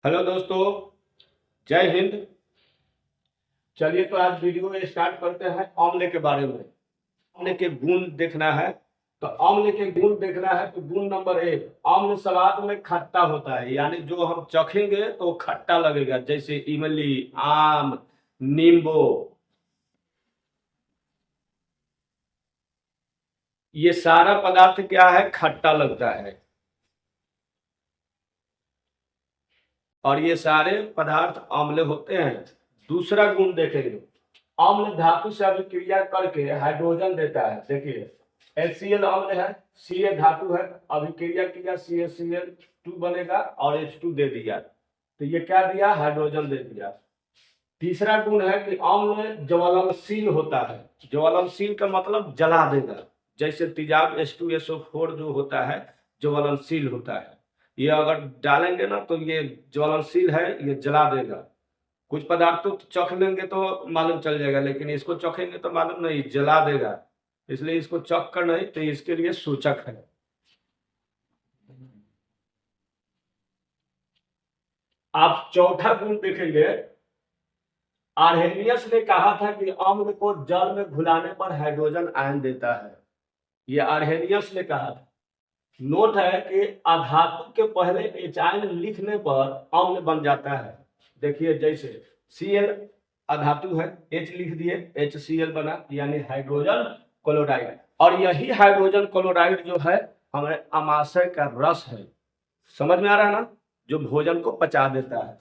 Hello दोस्तों, जय हिंद। चलिए तो आज वीडियो स्टार्ट करते हैं आंवले के बारे में। आंवले के गुण देखना है। तो आंवले के गुण देखना है तो गुण नंबर 1, आंवले सलाद में खट्टा होता है, यानी जो हम चखेंगे तो खट्टा लगेगा, जैसे इमली, आम, नींबू। ये सारा पदार्थ क्या है, खट्टा लगता है। और ये सारे पदार्थ आम्ल होते हैं। दूसरा गुण देखेंगे, अम्ल धातु से अभिक्रिया करके हाइड्रोजन देता है। देखिए HCl अम्ल है, Ca धातु है, अभिक्रिया किया CaCl2 बनेगा और H2 दे दिया, तो ये क्या दिया, हाइड्रोजन दे दिया। तीसरा गुण है कि अम्ल ज्वलनशील होता है। ज्वलनशील का मतलब जला देगा, जैसे तेजाब H2SO4 जो होता है ज्वलनशील होता है। ये अगर डालेंगे ना तो ये ज्वलनशील है, ये जला देगा। कुछ पदार्थ तो चख लेंगे तो मालूम चल जाएगा, लेकिन इसको चखेंगे तो मालूम नहीं, जला देगा। इसलिए इसको चख कर नहीं, तो इसके लिए सूचक है। आप चौथा गुण देखेंगे, आर्हेनियस ने कहा था कि अम्ल को जल में घुलाने पर हाइड्रोजन आयन देता है। ये आर्हेनियस ने कहा था। नोट है कि अधातु के पहले एचाइन लिखने पर अम्ल बन जाता है। देखिए जैसे Cl अधातु है, H लिख दिए, HCl बना, यानी हाइड्रोजन क्लोराइड। और यही हाइड्रोजन क्लोराइड जो है हमारे अमाशय का रस है। समझ में आ रहा है ना, जो भोजन को पचा देता है।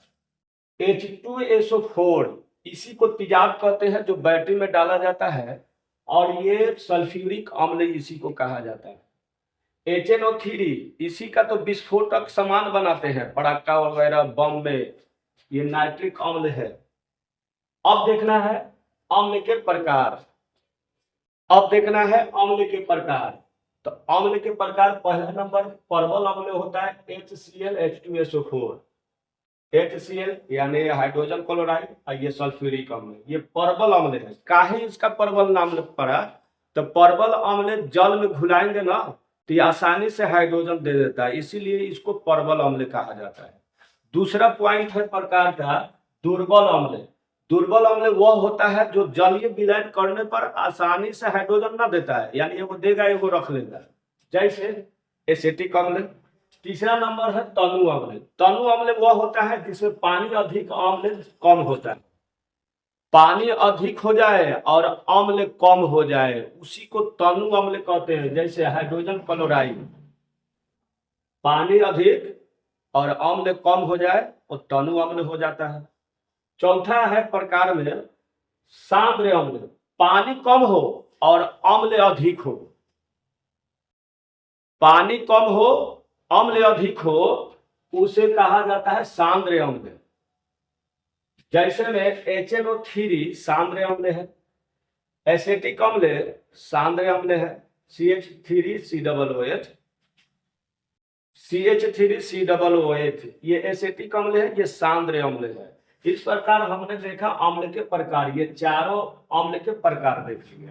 H2SO4 इसी को तेजाब कहते हैं, जो बैटरी में डाला जाता है। और ये सल्फ्यूरिक अम्ल इसी को कहा जाता है। HNO3 इसी का तो विस्फोटक सामान बनाते हैं, पटाखा वगैरह, बम में। ये नाइट्रिक अम्ल है। अब देखना है अम्ल के प्रकार। अब देखना है अम्ल के प्रकार। तो अम्ल के प्रकार, पहला नंबर परवल अम्ल होता है, HCl HCl यानी हाइड्रोजन क्लोराइड, और ये सल्फ्यूरिक अम्ल, ये परवल अम्ल है। काहे इसका परवल नाम पड़ा, तो परवल अम्ल जल में घुलाएंगे ना तो ये आसानी से हाइड्रोजन दे देता है, इसीलिए इसको परवल अम्ल कहा जाता है। दूसरा पॉइंट है प्रकार का, दुर्बल अम्ल। दुर्बल अम्ल वह होता है जो जलीय विलयन करने पर आसानी से हाइड्रोजन ना देता है, यानी एगो देगा एगो रख लेगा, जैसे एसिटिक अम्ल। तीसरा नंबर है तनु अम्ल। तनु अम्ल वह होता है जिसमें पानी अधिक, अम्ल कम होता है। पानी अधिक हो जाए और अम्ल कम हो जाए, उसी को तनु अम्ल कहते हैं। जैसे हाइड्रोजन क्लोराइड, पानी अधिक और अम्ल कम हो जाए तो तनु अम्ल हो जाता है। चौथा है प्रकार में सांद्र अम्ल। पानी कम हो और अम्ल अधिक हो। पानी कम हो, अम्ल अधिक हो, उसे कहा जाता है सांद्र अम्ल। जैसे में HNO3 सांद्र अम्ल है, एसिटिक अम्ल सांद्र अम्ल है, CH3COOH, CH3COOH, ये एसिटिक अम्ल है, ये सांद्र अम्ल है। इस प्रकार हमने देखा अम्ल के प्रकार, ये चारों अम्ल के प्रकार देख लिए।